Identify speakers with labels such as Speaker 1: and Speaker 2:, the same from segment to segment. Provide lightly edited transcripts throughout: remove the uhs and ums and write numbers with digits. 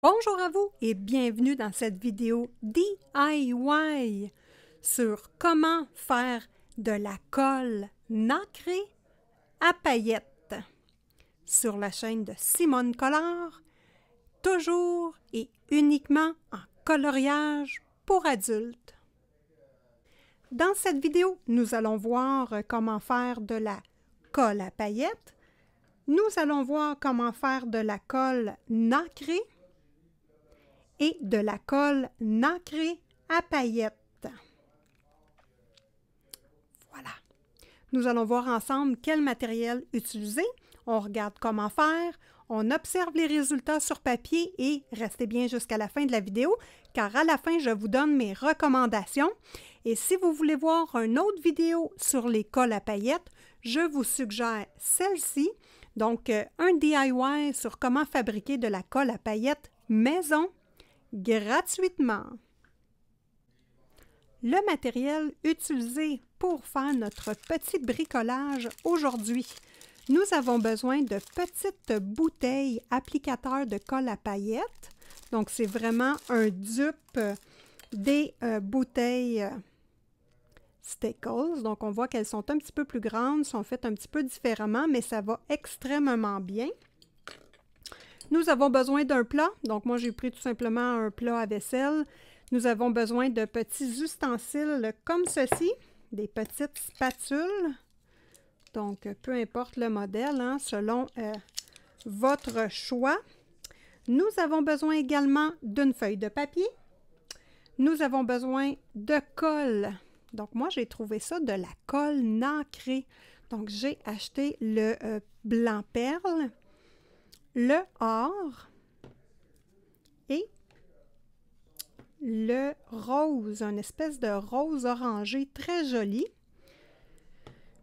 Speaker 1: Bonjour à vous et bienvenue dans cette vidéo DIY sur comment faire de la colle nacrée à paillettes sur la chaîne de Simone Collard, toujours et uniquement en coloriage pour adultes. Dans cette vidéo, nous allons voir comment faire de la colle à paillettes. Nous allons voir comment faire de la colle nacrée et de la colle nacrée à paillettes. Voilà. Nous allons voir ensemble quel matériel utiliser. On regarde comment faire, on observe les résultats sur papier et restez bien jusqu'à la fin de la vidéo car à la fin, je vous donne mes recommandations. Et si vous voulez voir une autre vidéo sur les colles à paillettes, je vous suggère celle-ci. Donc, un DIY sur comment fabriquer de la colle à paillettes maison gratuitement. Le matériel utilisé pour faire notre petit bricolage aujourd'hui. Nous avons besoin de petites bouteilles applicateurs de colle à paillettes. Donc, c'est vraiment un dupe des bouteilles Stickles. Donc, on voit qu'elles sont un petit peu plus grandes, sont faites un petit peu différemment, mais ça va extrêmement bien. Nous avons besoin d'un plat. Donc, moi, j'ai pris tout simplement un plat à vaisselle. Nous avons besoin de petits ustensiles comme ceci, des petites spatules. Donc, peu importe le modèle, hein, selon votre choix. Nous avons besoin également d'une feuille de papier. Nous avons besoin de colle. Donc, moi, j'ai trouvé ça de la colle nacrée. Donc, j'ai acheté le blanc perle, le or et le rose, une espèce de rose orangé très joli.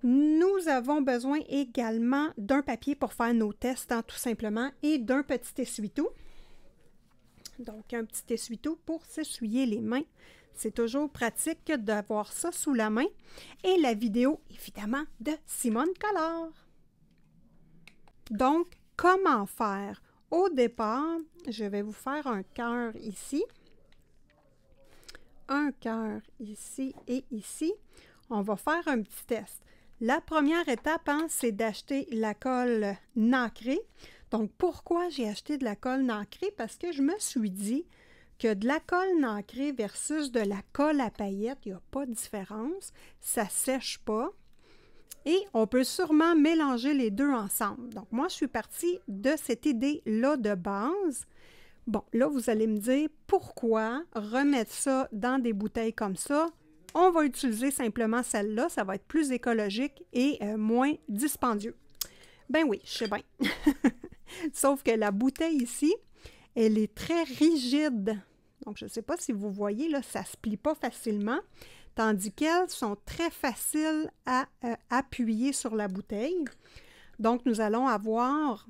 Speaker 1: Nous avons besoin également d'un papier pour faire nos tests, hein, tout simplement, et d'un petit essuie-tout. Donc, un petit essuie-tout pour s'essuyer les mains. C'est toujours pratique d'avoir ça sous la main. Et la vidéo, évidemment, de Simone Collard. Donc, comment faire? Au départ, je vais vous faire un cœur ici. Un cœur ici et ici. On va faire un petit test. La première étape, hein, c'est d'acheter la colle nacrée. Donc, pourquoi j'ai acheté de la colle nacrée? Parce que je me suis dit que de la colle nacrée versus de la colle à paillettes, il n'y a pas de différence. Ça ne sèche pas. Et on peut sûrement mélanger les deux ensemble. Donc, moi, je suis partie de cette idée-là de base. Bon, là, vous allez me dire pourquoi remettre ça dans des bouteilles comme ça. On va utiliser simplement celle-là. Ça va être plus écologique et moins dispendieux. Ben oui, je sais bien. Sauf que la bouteille ici, elle est très rigide. Donc, je ne sais pas si vous voyez, là, ça ne se plie pas facilement. Tandis qu'elles sont très faciles à appuyer sur la bouteille. Donc, nous allons avoir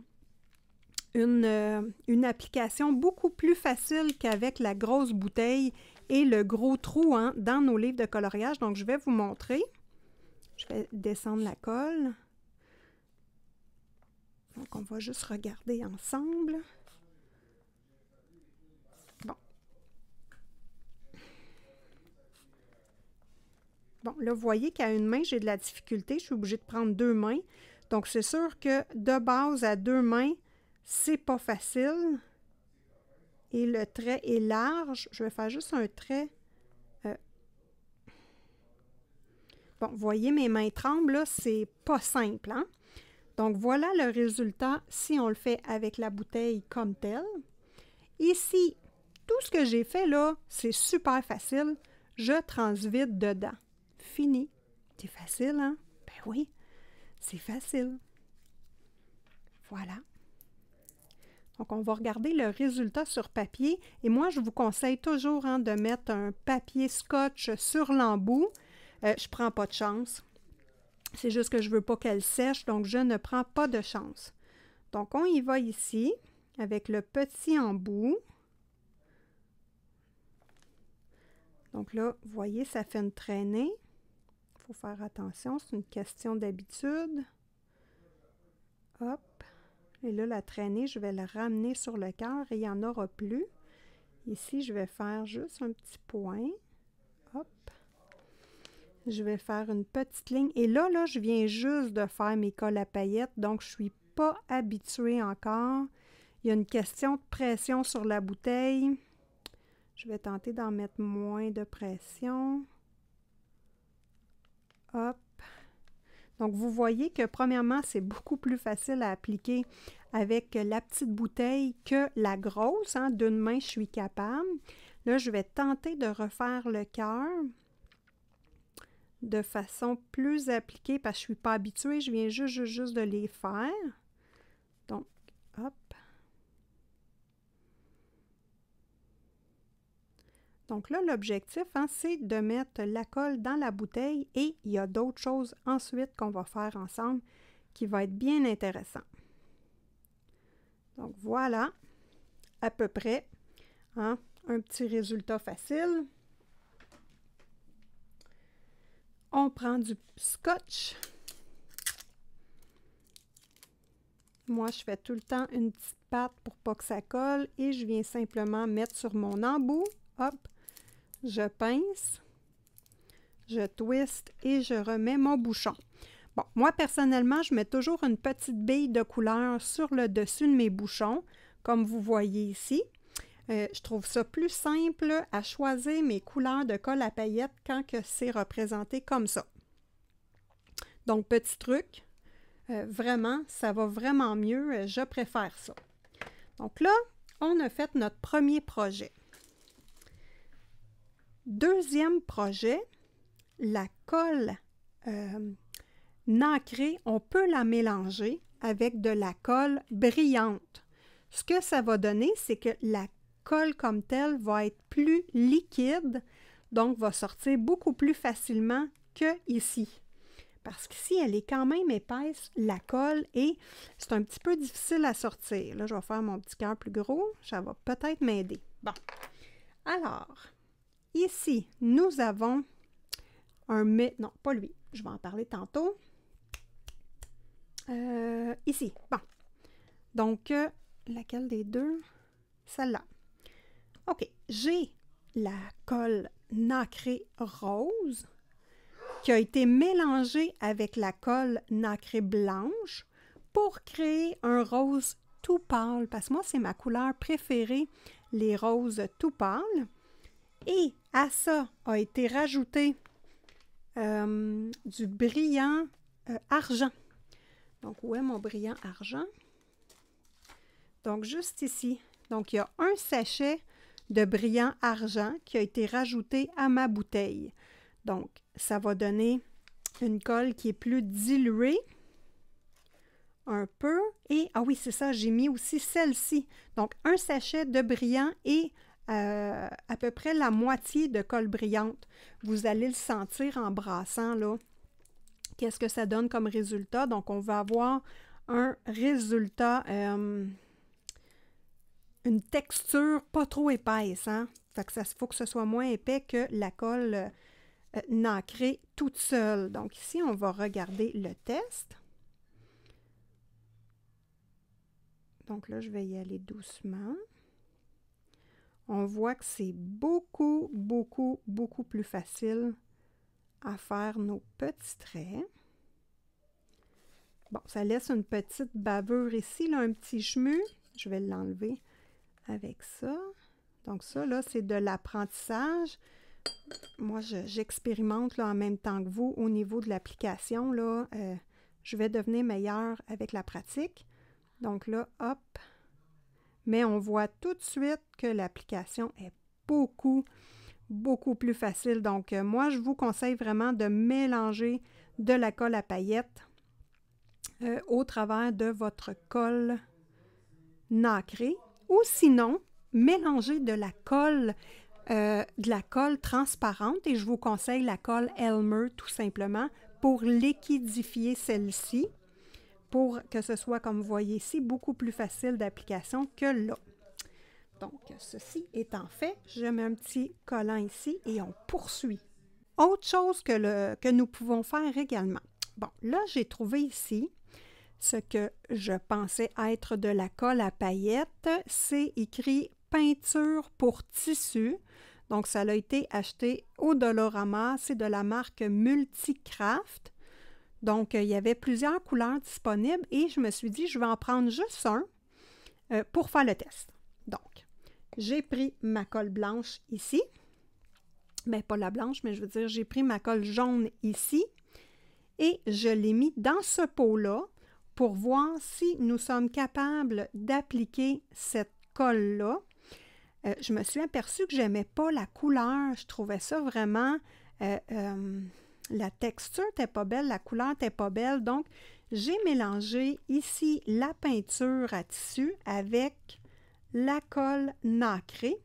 Speaker 1: une application beaucoup plus facile qu'avec la grosse bouteille et le gros trou, hein, dans nos livres de coloriage. Donc, je vais vous montrer. Je vais descendre la colle. Donc, on va juste regarder ensemble. Bon. Bon, là, vous voyez qu'à une main, j'ai de la difficulté. Je suis obligée de prendre deux mains. Donc, c'est sûr que de base, à deux mains, c'est pas facile. Et le trait est large. Je vais faire juste un trait. Bon, vous voyez, mes mains tremblent, là, c'est pas simple, hein? Donc, voilà le résultat si on le fait avec la bouteille comme telle. Ici, tout ce que j'ai fait, là, c'est super facile. Je transvide dedans. Fini. C'est facile, hein? Ben oui, c'est facile. Voilà. Donc, on va regarder le résultat sur papier. Et moi, je vous conseille toujours, hein, de mettre un papier scotch sur l'embout. Je ne prends pas de chance. C'est juste que je ne veux pas qu'elle sèche, donc je ne prends pas de chance. Donc, on y va ici avec le petit embout. Donc là, vous voyez, ça fait une traînée. Il faut faire attention, c'est une question d'habitude. Hop, Et là, la traînée, je vais la ramener sur le cœur et il n'y en aura plus. Ici, je vais faire juste un petit point. Hop. Je vais faire une petite ligne. Et là, je viens juste de faire mes cols à paillettes, donc je ne suis pas habituée encore. Il y a une question de pression sur la bouteille. Je vais tenter d'en mettre moins de pression. Hop. Donc, vous voyez que premièrement, c'est beaucoup plus facile à appliquer avec la petite bouteille que la grosse. Hein. D'une main, je suis capable. Là, je vais tenter de refaire le cœur de façon plus appliquée parce que je ne suis pas habituée. Je viens juste de les faire. Donc, hop. Donc là, l'objectif, hein, c'est de mettre la colle dans la bouteille et il y a d'autres choses ensuite qu'on va faire ensemble qui va être bien intéressant. Donc voilà, à peu près, hein, un petit résultat facile. On prend du scotch. Moi, je fais tout le temps une petite patte pour pas que ça colle et je viens simplement mettre sur mon embout. Hop, je pince, je twiste et je remets mon bouchon. Bon, moi, personnellement, je mets toujours une petite bille de couleur sur le dessus de mes bouchons, comme vous voyez ici. Je trouve ça plus simple à choisir mes couleurs de colle à paillettes quand c'est représenté comme ça. Donc, petit truc, vraiment, ça va vraiment mieux. Je préfère ça. Donc là, on a fait notre premier projet. Deuxième projet, la colle nacrée, on peut la mélanger avec de la colle brillante. Ce que ça va donner, c'est que la colle comme telle va être plus liquide, donc va sortir beaucoup plus facilement que ici. Parce qu'ici, elle est quand même épaisse, la colle, et c'est un petit peu difficile à sortir. Là, je vais faire mon petit cœur plus gros, ça va peut-être m'aider. Bon, alors, ici, nous avons un... Non, pas lui, je vais en parler tantôt. Ici, bon. Donc, laquelle des deux? Celle-là. OK, j'ai la colle nacrée rose qui a été mélangée avec la colle nacrée blanche pour créer un rose tout pâle, parce que moi, c'est ma couleur préférée, les roses tout pâles. Et à ça a été rajouté du brillant argent. Donc, où est mon brillant argent? Donc, juste ici. Donc, il y a un sachet de brillant argent qui a été rajouté à ma bouteille. Donc, ça va donner une colle qui est plus diluée, un peu. Et, ah oui, c'est ça, j'ai mis aussi celle-ci. Donc, un sachet de brillant et à peu près la moitié de colle brillante. Vous allez le sentir en brassant, là. Qu'est-ce que ça donne comme résultat? Donc, on va avoir un résultat, une texture pas trop épaisse, hein? Fait que faut que ce soit moins épais que la colle nacrée toute seule. Donc, ici, on va regarder le test. Donc là, je vais y aller doucement. On voit que c'est beaucoup plus facile à faire nos petits traits. Bon, ça laisse une petite bavure ici, là, un petit chemu. Je vais l'enlever avec ça. Donc ça, là, c'est de l'apprentissage. Moi, j'expérimente là en même temps que vous au niveau de l'application. Là, je vais devenir meilleure avec la pratique. Donc là, hop. Mais on voit tout de suite que l'application est beaucoup plus facile. Donc, moi, je vous conseille vraiment de mélanger de la colle à paillettes au travers de votre colle nacrée. Ou sinon, mélanger de la colle transparente. Et je vous conseille la colle Elmer, tout simplement, pour liquidifier celle-ci, pour que ce soit, comme vous voyez ici, beaucoup plus facile d'application que là. Donc, ceci étant fait, je mets un petit collant ici et on poursuit. Autre chose que nous pouvons faire également. Bon, là, j'ai trouvé ici ce que je pensais être de la colle à paillettes. C'est écrit « Peinture pour tissu ». Donc, ça a été acheté au Dollarama. C'est de la marque Multicraft. Donc, il y avait plusieurs couleurs disponibles et je me suis dit, je vais en prendre juste un pour faire le test. Donc, j'ai pris ma colle blanche ici. Bien, pas la blanche, mais je veux dire, j'ai pris ma colle jaune ici et je l'ai mis dans ce pot-là pour voir si nous sommes capables d'appliquer cette colle-là. Je me suis aperçue que je n'aimais pas la couleur. Je trouvais ça vraiment... la texture n'était pas belle, la couleur n'était pas belle. Donc, j'ai mélangé ici la peinture à tissu avec la colle nacrée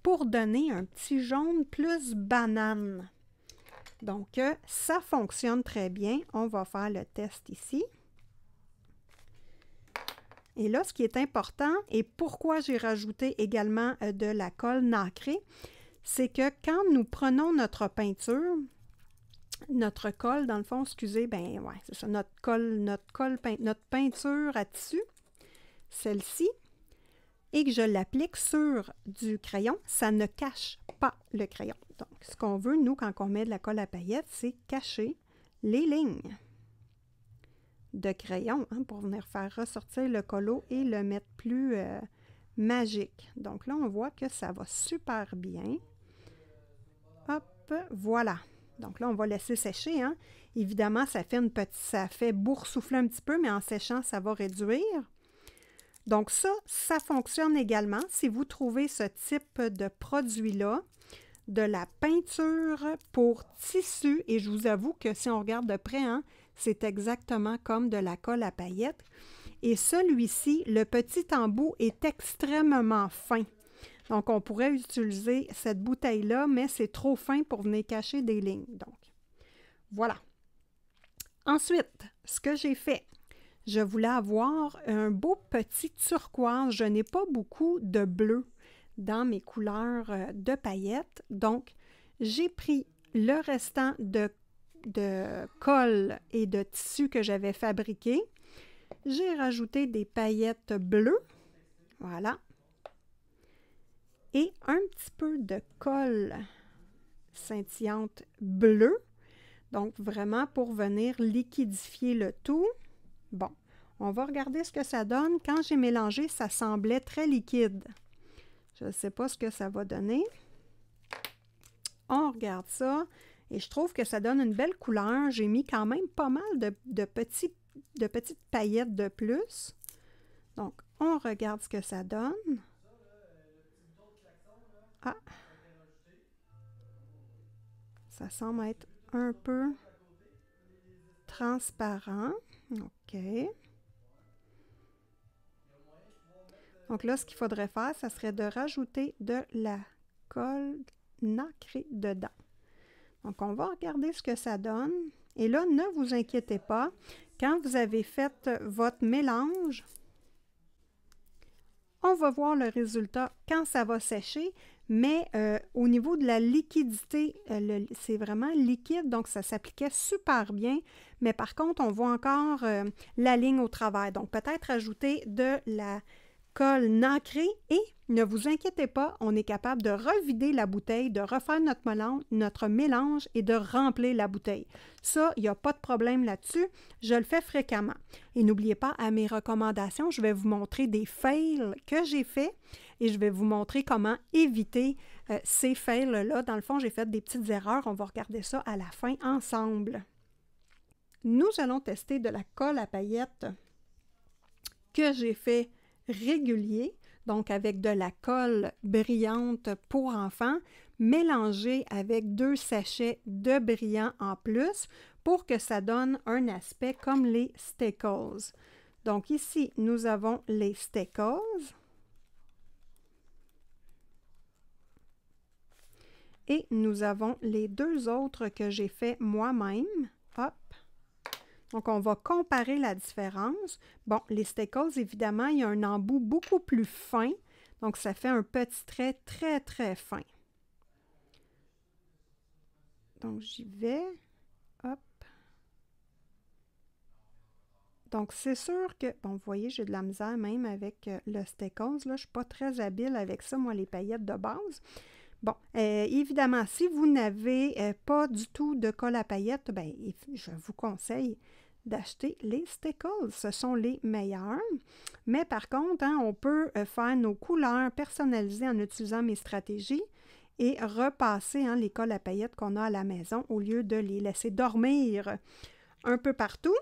Speaker 1: pour donner un petit jaune plus banane. Donc, ça fonctionne très bien. On va faire le test ici. Et là, ce qui est important et pourquoi j'ai rajouté également de la colle nacrée, c'est que quand nous prenons notre peinture, notre colle, dans le fond, excusez, ben ouais, c'est ça, notre peinture à tissu, celle-ci, et que je l'applique sur du crayon, ça ne cache pas le crayon. Donc, ce qu'on veut, nous, quand on met de la colle à paillettes, c'est cacher les lignes de crayon pour venir faire ressortir le colo et le mettre plus magique. Donc là, on voit que ça va super bien. Hop, voilà. Donc là, on va laisser sécher. Hein. Évidemment, ça fait boursoufler un petit peu, mais en séchant, ça va réduire. Donc ça fonctionne également si vous trouvez ce type de produit-là, de la peinture pour tissu. Et je vous avoue que si on regarde de près, hein, c'est exactement comme de la colle à paillettes. Et celui-ci, le petit embout est extrêmement fin. Donc, on pourrait utiliser cette bouteille-là, mais c'est trop fin pour venir cacher des lignes. Donc, voilà. Ensuite, ce que j'ai fait, je voulais avoir un beau petit turquoise. Je n'ai pas beaucoup de bleu dans mes couleurs de paillettes. Donc, j'ai pris le restant de colle et de tissu que j'avais fabriqué. J'ai rajouté des paillettes bleues. Voilà. Et un petit peu de colle scintillante bleue. Donc, vraiment pour venir liquidifier le tout. Bon, on va regarder ce que ça donne. Quand j'ai mélangé, ça semblait très liquide. Je ne sais pas ce que ça va donner. On regarde ça. Et je trouve que ça donne une belle couleur. J'ai mis quand même pas mal de petites paillettes de plus. Donc, on regarde ce que ça donne. Ah! Ça semble être un peu transparent. OK. Donc là, ce qu'il faudrait faire, ça serait de rajouter de la colle nacrée dedans. Donc, on va regarder ce que ça donne. Et là, ne vous inquiétez pas. Quand vous avez fait votre mélange, on va voir le résultat quand ça va sécher. Mais au niveau de la liquidité, c'est vraiment liquide, donc ça s'appliquait super bien. Mais par contre, on voit encore la ligne au travers. Donc, peut-être ajouter de la colle nacrée et ne vous inquiétez pas, on est capable de revider la bouteille, de refaire notre mélange et de remplir la bouteille. Ça, il n'y a pas de problème là-dessus. Je le fais fréquemment. Et n'oubliez pas, à mes recommandations, je vais vous montrer des fails que j'ai faits et je vais vous montrer comment éviter ces fails-là. Dans le fond, j'ai fait des petites erreurs. On va regarder ça à la fin ensemble. Nous allons tester de la colle à paillettes que j'ai fait régulier, donc avec de la colle brillante pour enfants, mélangée avec 2 sachets de brillant en plus pour que ça donne un aspect comme les Steckles. Donc ici, nous avons les Steckles. Et nous avons les 2 autres que j'ai fait moi-même. Hop! Donc, on va comparer la différence. Bon, les Steckles, évidemment, il y a un embout beaucoup plus fin. Donc, ça fait un petit trait très, très fin. Donc, j'y vais. Hop. Donc, c'est sûr que, bon, vous voyez, j'ai de la misère même avec le Staples, là. Je ne suis pas très habile avec ça, moi, les paillettes de base. Bon, évidemment, si vous n'avez pas du tout de colle à paillettes, bien, je vous conseille d'acheter les Staples. Ce sont les meilleurs. Mais par contre, hein, on peut faire nos couleurs personnalisées en utilisant mes stratégies et repasser hein, les colles à paillettes qu'on a à la maison au lieu de les laisser dormir un peu partout.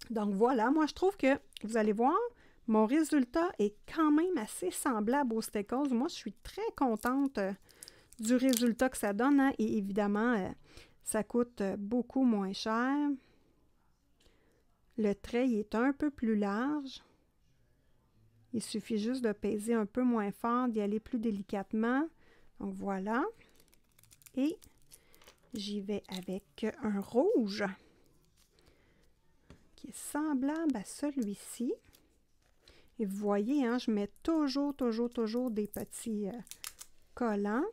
Speaker 1: Donc voilà, moi je trouve que, vous allez voir, mon résultat est quand même assez semblable aux Staples. Moi, je suis très contente du résultat que ça donne. Hein, et évidemment, ça coûte beaucoup moins cher. Le trait il est un peu plus large. Il suffit juste de peser un peu moins fort, d'y aller plus délicatement. Donc voilà. Et j'y vais avec un rouge qui est semblable à celui-ci. Et vous voyez, hein, je mets toujours des petits collants.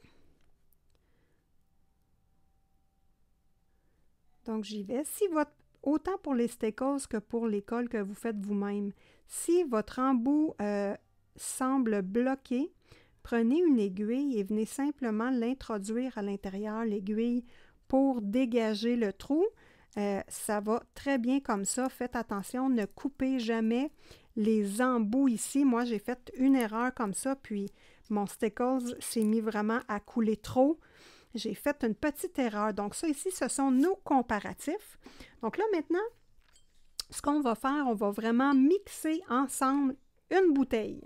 Speaker 1: Donc, j'y vais. Si votre, autant pour les Staples que pour les colles que vous faites vous-même, si votre embout semble bloqué, prenez une aiguille et venez simplement l'introduire à l'intérieur, l'aiguille, pour dégager le trou. Ça va très bien comme ça. Faites attention, ne coupez jamais les embouts ici. Moi, j'ai fait une erreur comme ça, puis mon Staples s'est mis vraiment à couler trop. J'ai fait une petite erreur. Donc, ça ici, ce sont nos comparatifs. Donc là, maintenant, ce qu'on va faire, on va vraiment mixer ensemble une bouteille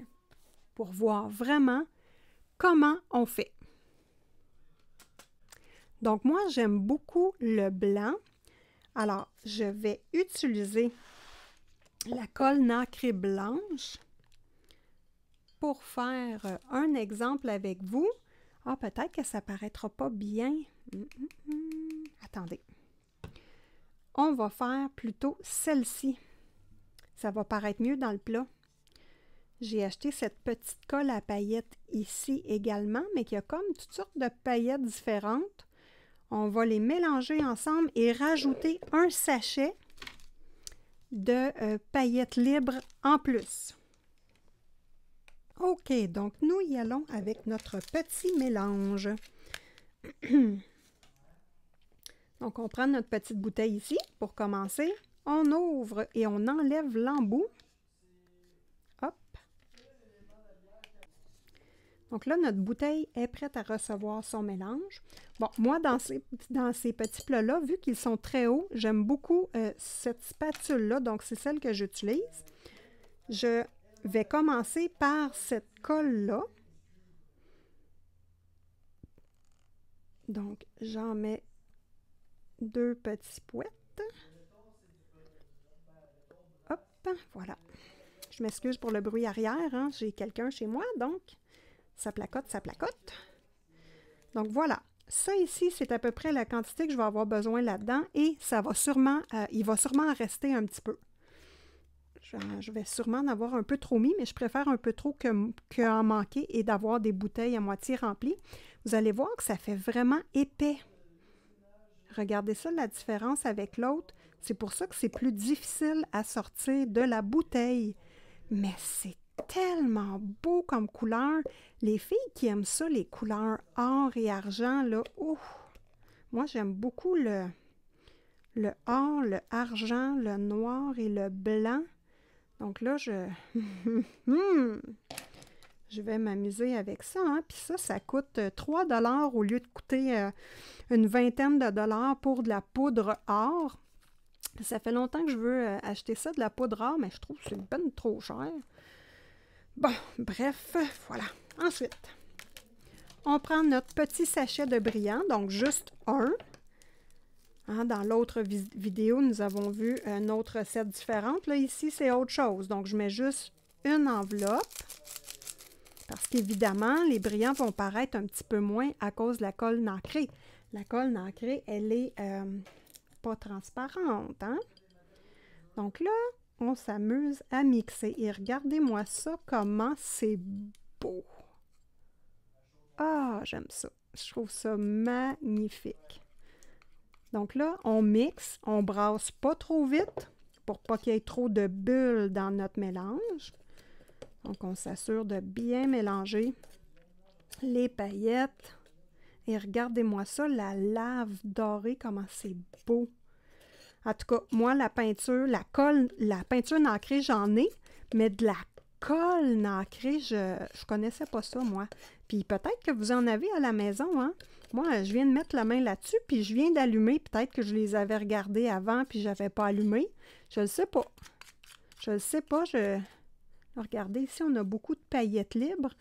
Speaker 1: pour voir vraiment comment on fait. Donc, moi, j'aime beaucoup le blanc. Alors, je vais utiliser la colle nacrée blanche pour faire un exemple avec vous. Ah, peut-être que ça ne paraîtra pas bien. Attendez. On va faire plutôt celle-ci. Ça va paraître mieux dans le plat. J'ai acheté cette petite colle à paillettes ici également, mais qui a comme toutes sortes de paillettes différentes. On va les mélanger ensemble et rajouter un sachet de paillettes libres en plus. OK, donc nous y allons avec notre petit mélange. Donc, on prend notre petite bouteille ici pour commencer. On ouvre et on enlève l'embout. Hop. Donc là, notre bouteille est prête à recevoir son mélange. Bon, moi, dans ces petits plats-là, vu qu'ils sont très hauts, j'aime beaucoup cette spatule-là. Donc, c'est celle que j'utilise. Je vais commencer par cette colle-là. Donc, j'en mets 2 petits pouettes. Hop, voilà. Je m'excuse pour le bruit arrière, hein? J'ai quelqu'un chez moi, donc ça placote, ça placote. Donc voilà, ça ici, c'est à peu près la quantité que je vais avoir besoin là-dedans et ça va sûrement, il va sûrement en rester un petit peu. Je vais sûrement en avoir un peu trop mis, mais je préfère un peu trop qu'en manquer et d'avoir des bouteilles à moitié remplies. Vous allez voir que ça fait vraiment épais. Regardez ça, la différence avec l'autre. C'est pour ça que c'est plus difficile à sortir de la bouteille. Mais c'est tellement beau comme couleur. Les filles qui aiment ça, les couleurs or et argent, là, ouf! Moi, j'aime beaucoup le or, le argent, le noir et le blanc. Donc là, je vais m'amuser avec ça. Hein? Puis ça coûte 3 $ au lieu de coûter une vingtaine de dollars pour de la poudre or. Ça fait longtemps que je veux acheter ça, de la poudre or, mais je trouve que c'est ben trop cher. Bon, bref, voilà. Ensuite, on prend notre petit sachet de brillant, donc juste un. Hein, dans l'autre vidéo, nous avons vu une autre recette différente. Là, ici, c'est autre chose. Donc, je mets juste une enveloppe. Parce qu'évidemment, les brillants vont paraître un petit peu moins à cause de la colle nacrée. La colle nacrée, elle est pas transparente. Hein? Donc là, on s'amuse à mixer. Et regardez-moi ça, comment c'est beau. Ah, j'aime ça. Je trouve ça magnifique. Donc là, on mixe, on brasse pas trop vite pour pas qu'il y ait trop de bulles dans notre mélange. Donc, on s'assure de bien mélanger les paillettes. Et regardez-moi ça, la lave dorée, comment c'est beau. En tout cas, moi, la peinture nacrée, j'en ai, mais de la colle nacrée, je connaissais pas ça, moi. Puis peut-être que vous en avez à la maison, hein? Moi, je viens de mettre la main là-dessus, puis je viens d'allumer. Peut-être que je les avais regardés avant, puis je n'avais pas allumé. Je ne sais pas. Je ne sais pas. Regardez, ici, on a beaucoup de paillettes libres.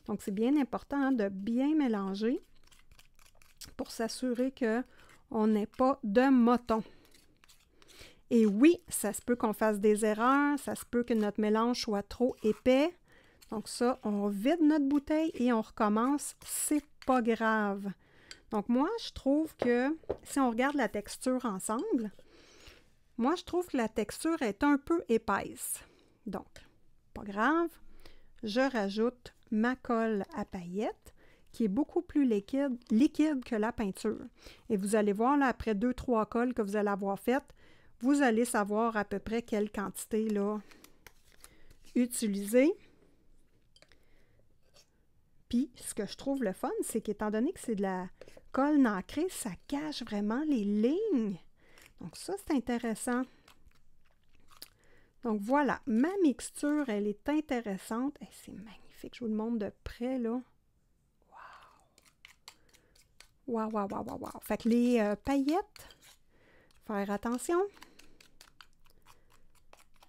Speaker 1: Donc, c'est bien important hein, de bien mélanger pour s'assurer qu'on n'ait pas de motons. Et oui, ça se peut qu'on fasse des erreurs. Ça se peut que notre mélange soit trop épais. Donc ça, on vide notre bouteille et on recommence. C'est pas grave. Donc moi, je trouve que, si on regarde la texture ensemble, moi, je trouve que la texture est un peu épaisse. Donc, pas grave. Je rajoute ma colle à paillettes, qui est beaucoup plus liquide que la peinture. Et vous allez voir, là, après 2-3 colles que vous allez avoir faites, vous allez savoir à peu près quelle quantité là, utiliser. Puis, ce que je trouve le fun, c'est qu'étant donné que c'est de la colle nacrée, ça cache vraiment les lignes. Donc ça, c'est intéressant. Donc voilà, ma mixture, elle est intéressante. Hey, c'est magnifique, je vous le montre de près, là. Wow! Wow, wow, wow, wow, wow. Fait que les paillettes, faire attention.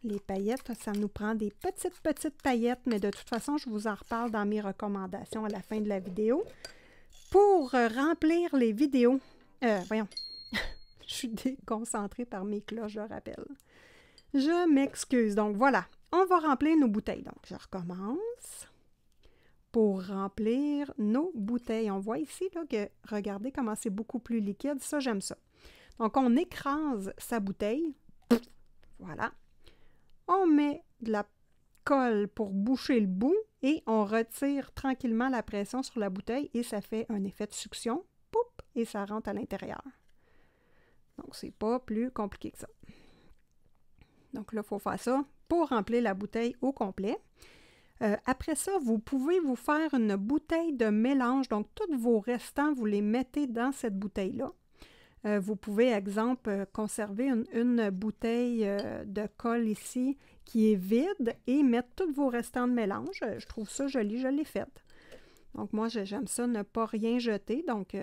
Speaker 1: Les paillettes, ça nous prend des petites paillettes, mais de toute façon, je vous en reparle dans mes recommandations à la fin de la vidéo. Pour remplir les vidéos, voyons, je suis déconcentrée par mes cloches, je rappelle. Je m'excuse. Donc voilà, on va remplir nos bouteilles. Donc je recommence. Pour remplir nos bouteilles, on voit ici là, que, regardez comment c'est beaucoup plus liquide. Ça, j'aime ça. Donc on écrase sa bouteille. Voilà. On met de la colle pour boucher le bout et on retire tranquillement la pression sur la bouteille et ça fait un effet de succion. Poup, et ça rentre à l'intérieur. Donc, c'est pas plus compliqué que ça. Donc là, il faut faire ça pour remplir la bouteille au complet. Après ça, vous pouvez vous faire une bouteille de mélange. Donc, tous vos restants, vous les mettez dans cette bouteille-là. Vous pouvez, exemple, conserver une bouteille de colle ici qui est vide et mettre tous vos restants de mélange. Je trouve ça joli, je l'ai faite. Donc moi, j'aime ça, ne pas rien jeter. Donc,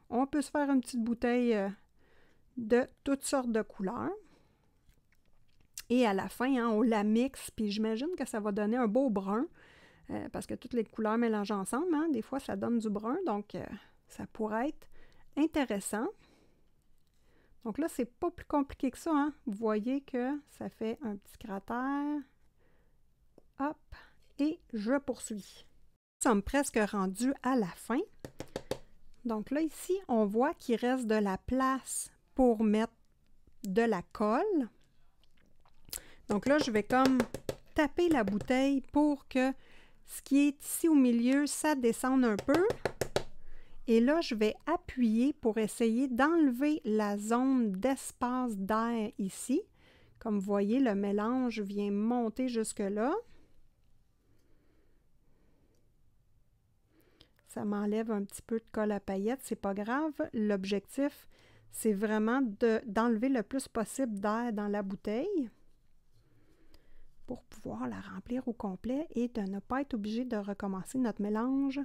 Speaker 1: on peut se faire une petite bouteille de toutes sortes de couleurs. Et à la fin, hein, on la mixe, puis j'imagine que ça va donner un beau brun, parce que toutes les couleurs mélangées ensemble, hein, des fois, ça donne du brun. Donc, ça pourrait être intéressant. Donc là, c'est pas plus compliqué que ça, hein? Vous voyez que ça fait un petit cratère. Hop, et je poursuis. Nous sommes presque rendus à la fin. Donc là, ici, on voit qu'il reste de la place pour mettre de la colle. Donc là, je vais comme taper la bouteille pour que ce qui est ici au milieu, ça descende un peu. Et là, je vais appuyer pour essayer d'enlever la zone d'espace d'air ici. Comme vous voyez, le mélange vient monter jusque-là. Ça m'enlève un petit peu de colle à paillettes, c'est pas grave. L'objectif, c'est vraiment d'enlever le plus possible d'air dans la bouteille pour pouvoir la remplir au complet et de ne pas être obligé de recommencer notre mélange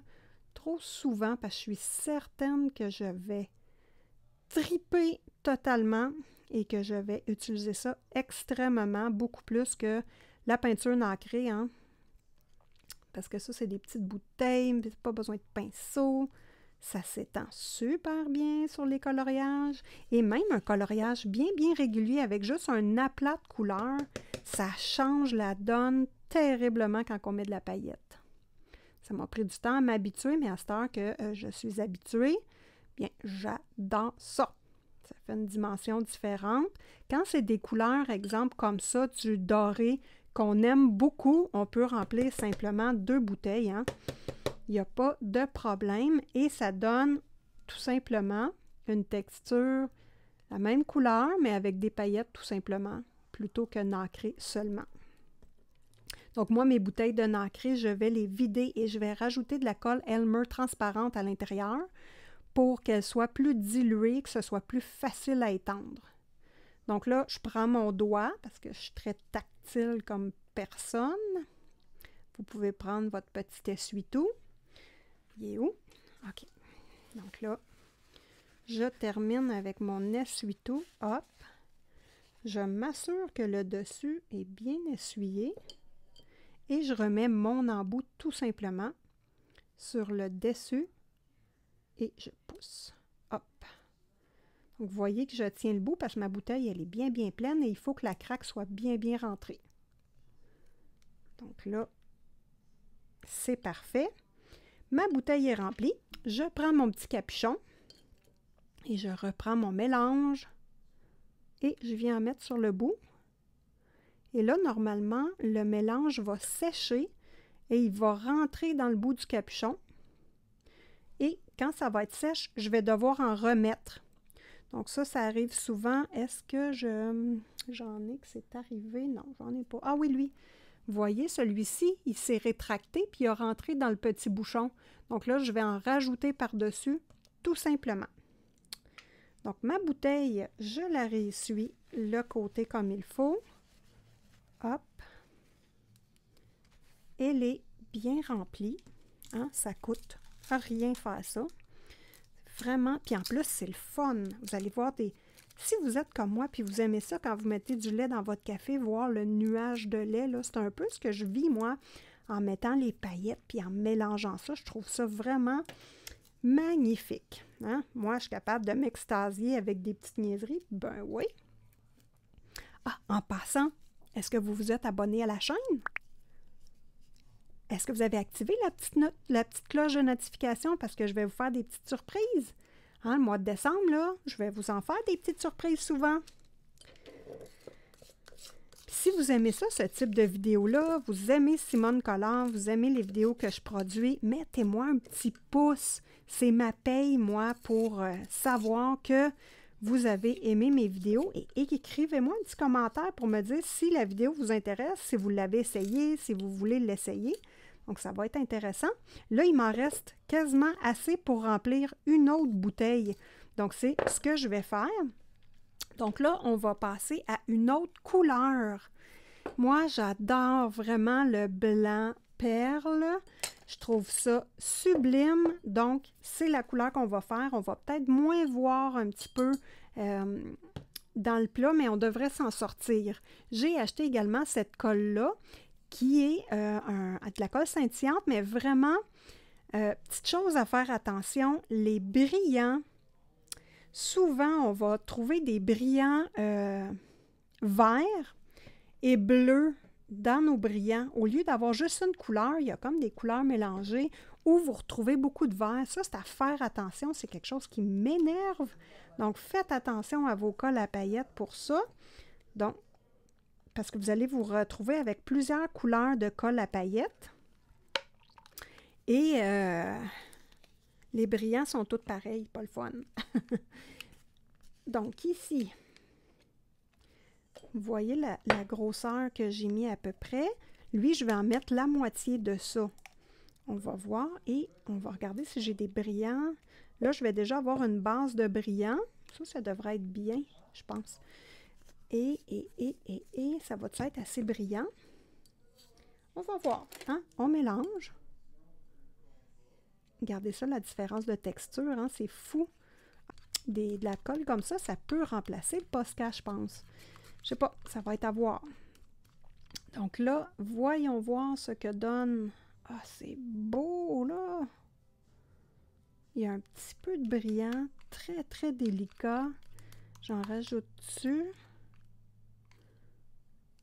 Speaker 1: trop souvent parce que je suis certaine que je vais triper totalement et que je vais utiliser ça extrêmement, beaucoup plus que la peinture nacrée, hein? Parce que ça, c'est des petites bouteilles, pas besoin de pinceau. Ça s'étend super bien sur les coloriages. Et même un coloriage bien régulier avec juste un aplat de couleur, ça change la donne terriblement quand on met de la paillette. Ça m'a pris du temps à m'habituer, mais à cette heure que je suis habituée, bien, j'adore ça. Ça fait une dimension différente. Quand c'est des couleurs, exemple comme ça, du doré, qu'on aime beaucoup, on peut remplir simplement 2 bouteilles. Hein? Il n'y a pas de problème et ça donne tout simplement une texture, la même couleur, mais avec des paillettes tout simplement. plutôt que nacré seulement. Donc moi, mes bouteilles de nacré, je vais les vider et je vais rajouter de la colle Elmer transparente à l'intérieur pour qu'elle soit plus diluée, que ce soit plus facile à étendre. Donc là, je prends mon doigt, parce que je suis très tactile comme personne. Vous pouvez prendre votre petit essuie-tout. Il est où? OK. Donc là, je termine avec mon essuie-tout. Hop. Je m'assure que le dessus est bien essuyé. Et je remets mon embout tout simplement sur le dessus. Et je pousse. Hop. Donc, vous voyez que je tiens le bout parce que ma bouteille, elle est bien, bien pleine et il faut que la craque soit bien, bien rentrée. Donc là, c'est parfait. Ma bouteille est remplie. Je prends mon petit capuchon et je reprends mon mélange et je viens en mettre sur le bout. Et là, normalement, le mélange va sécher et il va rentrer dans le bout du capuchon. Et quand ça va être sèche, je vais devoir en remettre. Donc ça arrive souvent. Est-ce que j'en ai que c'est arrivé? Non, j'en ai pas. Ah oui, lui. Vous voyez, celui-ci, il s'est rétracté puis il a rentré dans le petit bouchon. Donc là, je vais en rajouter par-dessus, tout simplement. Donc ma bouteille, je la réessuie le côté comme il faut. Hop. Elle est bien remplie. Hein? Ça coûte rien faire ça. Vraiment. Puis en plus, c'est le fun. Vous allez voir des... Si vous êtes comme moi, puis vous aimez ça quand vous mettez du lait dans votre café, voir le nuage de lait, là, c'est un peu ce que je vis, moi, en mettant les paillettes, puis en mélangeant ça. Je trouve ça vraiment magnifique. Hein? Moi, je suis capable de m'extasier avec des petites niaiseries. Ben oui. Ah, en passant, est-ce que vous vous êtes abonné à la chaîne? Est-ce que vous avez activé la petite cloche de notification parce que je vais vous faire des petites surprises? Hein, le mois de décembre, là, je vais vous en faire des petites surprises souvent. Puis si vous aimez ça, ce type de vidéo-là, vous aimez Simone Collard, vous aimez les vidéos que je produis, mettez-moi un petit pouce. C'est ma paye, moi, pour savoir que vous avez aimé mes vidéos et écrivez-moi un petit commentaire pour me dire si la vidéo vous intéresse, si vous l'avez essayé, si vous voulez l'essayer. Donc, ça va être intéressant. Là, il m'en reste quasiment assez pour remplir une autre bouteille. Donc, c'est ce que je vais faire. Donc là, on va passer à une autre couleur. Moi, j'adore vraiment le blanc perle. Je trouve ça sublime. Donc, c'est la couleur qu'on va faire. On va peut-être moins voir un petit peu dans le plat, mais on devrait s'en sortir. J'ai acheté également cette colle-là, qui est de la colle scintillante, mais vraiment, petite chose à faire attention, les brillants, souvent on va trouver des brillants verts et bleus dans nos brillants. Au lieu d'avoir juste une couleur, il y a comme des couleurs mélangées où vous retrouvez beaucoup de vert. Ça, c'est à faire attention, c'est quelque chose qui m'énerve. Donc, faites attention à vos colles à paillettes pour ça. Donc, parce que vous allez vous retrouver avec plusieurs couleurs de colle à paillettes. Et les brillants sont tous pareils, pas le fun. Donc ici, vous voyez la grosseur que j'ai mis à peu près. Lui, je vais en mettre la moitié de ça. On va voir et on va regarder si j'ai des brillants. Là, je vais déjà avoir une base de brillants. Ça devrait être bien, je pense. Et ça va être assez brillant. On va voir. Hein? On mélange. Regardez ça, la différence de texture. Hein? C'est fou. De la colle comme ça peut remplacer le Posca, je pense. Je sais pas, ça va être à voir. Donc là, voyons voir ce que donne. Ah, c'est beau, là! Il y a un petit peu de brillant, très, très délicat. J'en rajoute dessus.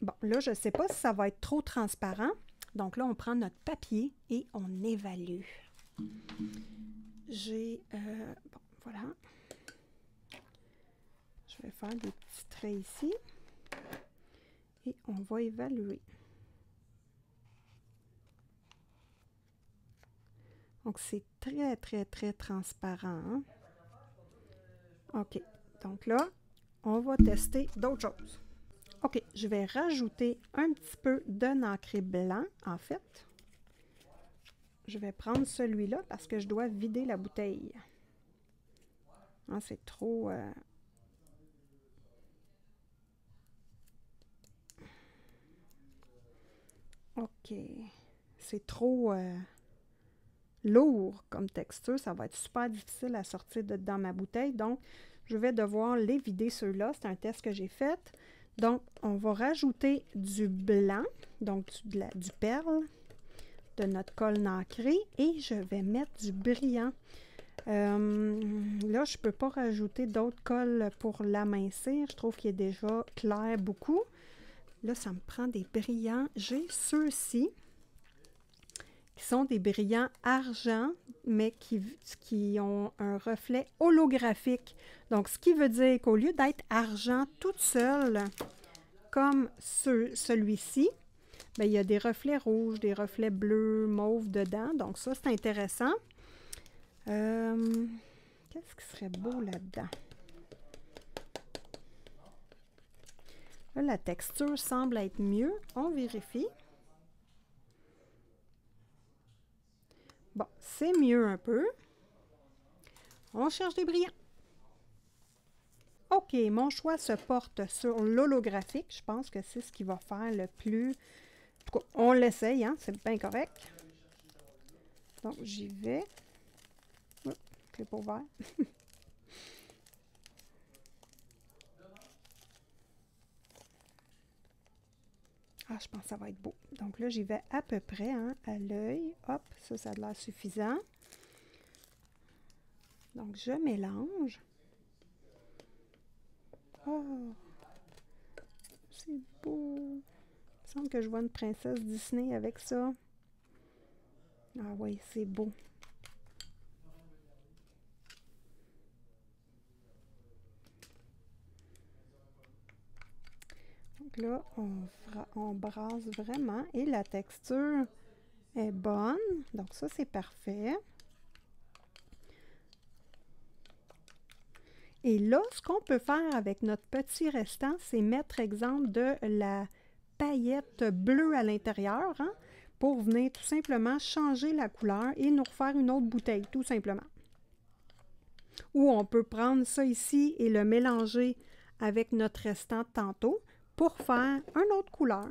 Speaker 1: Bon, là, je ne sais pas si ça va être trop transparent. Donc là, on prend notre papier et on évalue. J'ai... bon, voilà. Je vais faire des petits traits ici. Et on va évaluer. Donc, c'est très, très, très transparent. Hein? OK. Donc là, on va tester d'autres choses. OK, je vais rajouter un petit peu de nacré blanc, en fait. Je vais prendre celui-là parce que je dois vider la bouteille. Ah, c'est trop... OK. C'est trop lourd comme texture. Ça va être super difficile à sortir dans ma bouteille. Donc, je vais devoir les vider ceux-là. C'est un test que j'ai fait. Donc, on va rajouter du blanc, donc du perle, de notre colle nacrée. Et je vais mettre du brillant. Là, je ne peux pas rajouter d'autres colles pour l'amincir. Je trouve qu'il est déjà clair beaucoup. Là, ça me prend des brillants. J'ai ceux-ci, qui sont des brillants argent, mais qui ont un reflet holographique. Donc, ce qui veut dire qu'au lieu d'être argent toute seule, comme celui-ci, bien, il y a des reflets rouges, des reflets bleus, mauves dedans. Donc, ça, c'est intéressant. Qu'est-ce qui serait beau là-dedans? Là, la texture semble être mieux. On vérifie. Bon, c'est mieux un peu. On cherche des brillants. OK, mon choix se porte sur l'holographique. Je pense que c'est ce qui va faire le plus... En tout cas, on l'essaye, hein? C'est bien correct. Donc, j'y vais. Oups, clé pas ouvert. Ah, je pense que ça va être beau. Donc là, j'y vais à peu près, hein, à l'œil. Hop, ça a l'air suffisant. Donc, je mélange. Oh, c'est beau. Il me semble que je vois une princesse Disney avec ça. Ah oui, c'est beau. Donc là, on brasse vraiment et la texture est bonne. Donc ça, c'est parfait. Et là, ce qu'on peut faire avec notre petit restant, c'est mettre exemple de la paillette bleue à l'intérieur, hein, pour venir tout simplement changer la couleur et nous refaire une autre bouteille, tout simplement. Ou on peut prendre ça ici et le mélanger avec notre restant de tantôt pour faire une autre couleur.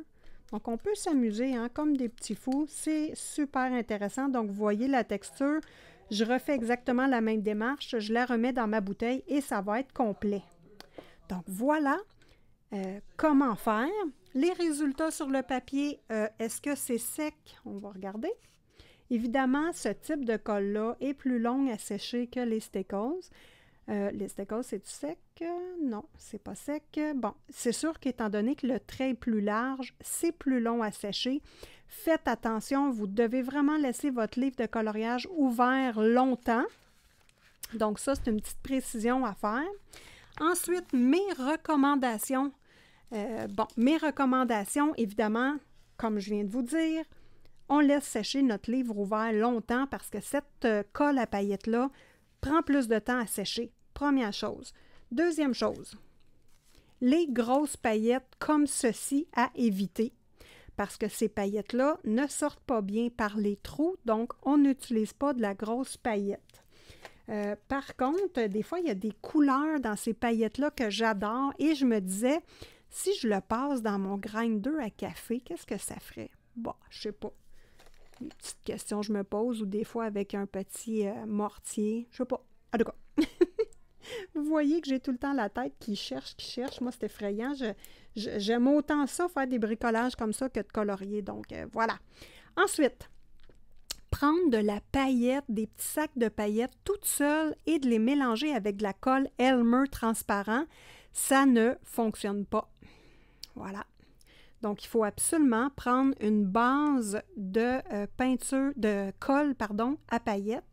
Speaker 1: Donc, on peut s'amuser, hein, comme des petits fous. C'est super intéressant. Donc, vous voyez la texture. Je refais exactement la même démarche. Je la remets dans ma bouteille et ça va être complet. Donc, voilà comment faire. Les résultats sur le papier, est-ce que c'est sec? On va regarder. Évidemment, ce type de colle-là est plus long à sécher que les Stackles. Les Stackles, c'est-tu sec? Non, c'est pas sec. Bon, c'est sûr qu'étant donné que le trait est plus large, c'est plus long à sécher. Faites attention, vous devez vraiment laisser votre livre de coloriage ouvert longtemps. Donc ça, c'est une petite précision à faire. Ensuite, mes recommandations. Mes recommandations, évidemment, comme je viens de vous dire, on laisse sécher notre livre ouvert longtemps parce que cette colle à paillettes-là prend plus de temps à sécher. Première chose. Deuxième chose, les grosses paillettes comme ceci à éviter parce que ces paillettes-là ne sortent pas bien par les trous, donc on n'utilise pas de la grosse paillette. Par contre, des fois, il y a des couleurs dans ces paillettes-là que j'adore et je me disais, si je le passe dans mon grinder à café, qu'est-ce que ça ferait? Bon, je sais pas. Une petite question que je me pose ou des fois avec un petit mortier, je sais pas. En tout cas, vous voyez que j'ai tout le temps la tête qui cherche. Moi, c'est effrayant. J'aime autant ça, faire des bricolages comme ça, que de colorier. Donc, voilà. Ensuite, prendre de la paillette, des petits sacs de paillettes toutes seules et de les mélanger avec de la colle Elmer transparent, ça ne fonctionne pas. Voilà. Donc, il faut absolument prendre une base de colle à paillettes.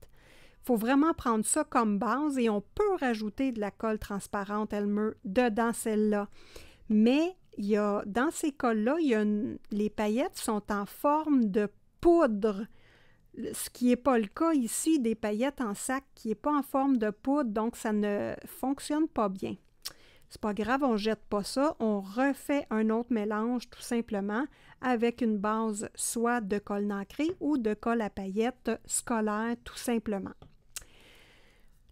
Speaker 1: Il faut vraiment prendre ça comme base et on peut rajouter de la colle transparente Elmer dedans celle-là. Mais dans ces colles-là, les paillettes sont en forme de poudre, ce qui n'est pas le cas ici des paillettes en sac qui n'est pas en forme de poudre, donc ça ne fonctionne pas bien. c'est pas grave, on ne jette pas ça, on refait un autre mélange tout simplement avec une base soit de colle nacrée ou de colle à paillettes scolaire tout simplement.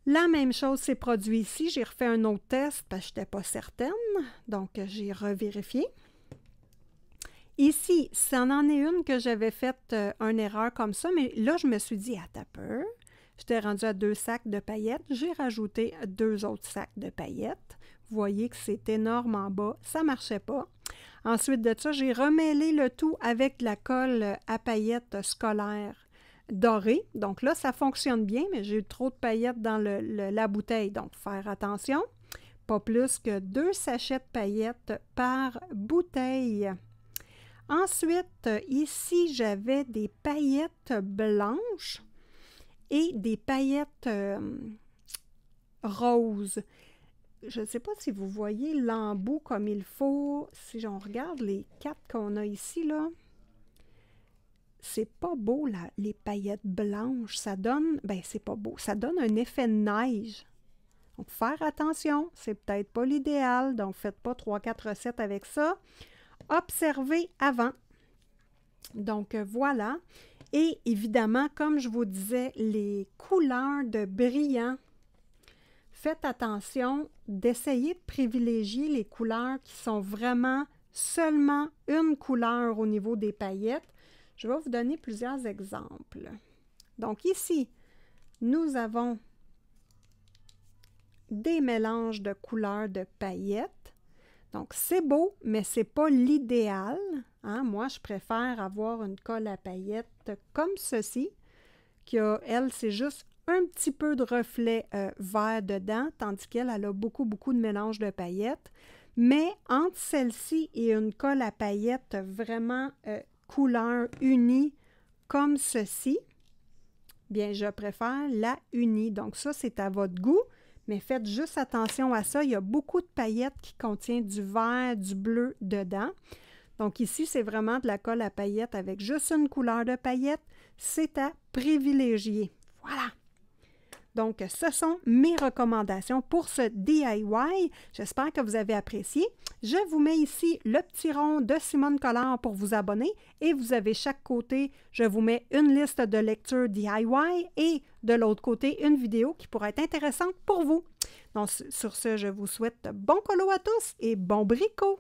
Speaker 1: La même chose s'est produit ici. J'ai refait un autre test parce que je n'étais pas certaine. Donc, j'ai revérifié. Ici, ça en est une que j'avais faite une erreur comme ça, mais là, je me suis dit, attends un peu. J'étais rendue à 2 sacs de paillettes. J'ai rajouté 2 autres sacs de paillettes. Vous voyez que c'est énorme en bas. Ça ne marchait pas. Ensuite de ça, j'ai remêlé le tout avec de la colle à paillettes scolaire dorée. Donc là, ça fonctionne bien, mais j'ai eu trop de paillettes dans la bouteille. Donc, faire attention. Pas plus que 2 sachets de paillettes par bouteille. Ensuite, ici, j'avais des paillettes blanches et des paillettes roses. Je ne sais pas si vous voyez l'embout comme il faut. Si on regarde les 4 qu'on a ici, là, c'est pas beau, là, les paillettes blanches. Ça donne, ben c'est pas beau, ça donne un effet de neige. Donc, faire attention, c'est peut-être pas l'idéal. Donc, faites pas 3-4 recettes avec ça. Observez avant. Donc, voilà. Et évidemment, comme je vous disais, les couleurs de brillant. Faites attention d'essayer de privilégier les couleurs qui sont vraiment seulement une couleur au niveau des paillettes. Je vais vous donner plusieurs exemples. Donc ici, nous avons des mélanges de couleurs de paillettes. Donc c'est beau, mais ce n'est pas l'idéal. Hein? Moi, je préfère avoir une colle à paillettes comme ceci, qui a, elle, c'est juste un petit peu de reflet vert dedans, tandis qu'elle a beaucoup, beaucoup de mélange de paillettes. Mais entre celle-ci et une colle à paillettes vraiment couleur unie comme ceci, bien, je préfère la unie. Donc ça, c'est à votre goût, mais faites juste attention à ça. Il y a beaucoup de paillettes qui contiennent du vert, du bleu dedans. Donc ici, c'est vraiment de la colle à paillettes avec juste une couleur de paillettes. C'est à privilégier. Voilà! Donc, ce sont mes recommandations pour ce DIY. J'espère que vous avez apprécié. Je vous mets ici le petit rond de Simone Collard pour vous abonner et vous avez chaque côté, je vous mets une liste de lecture DIY et de l'autre côté, une vidéo qui pourrait être intéressante pour vous. Donc, sur ce, je vous souhaite bon colo à tous et bon bricot!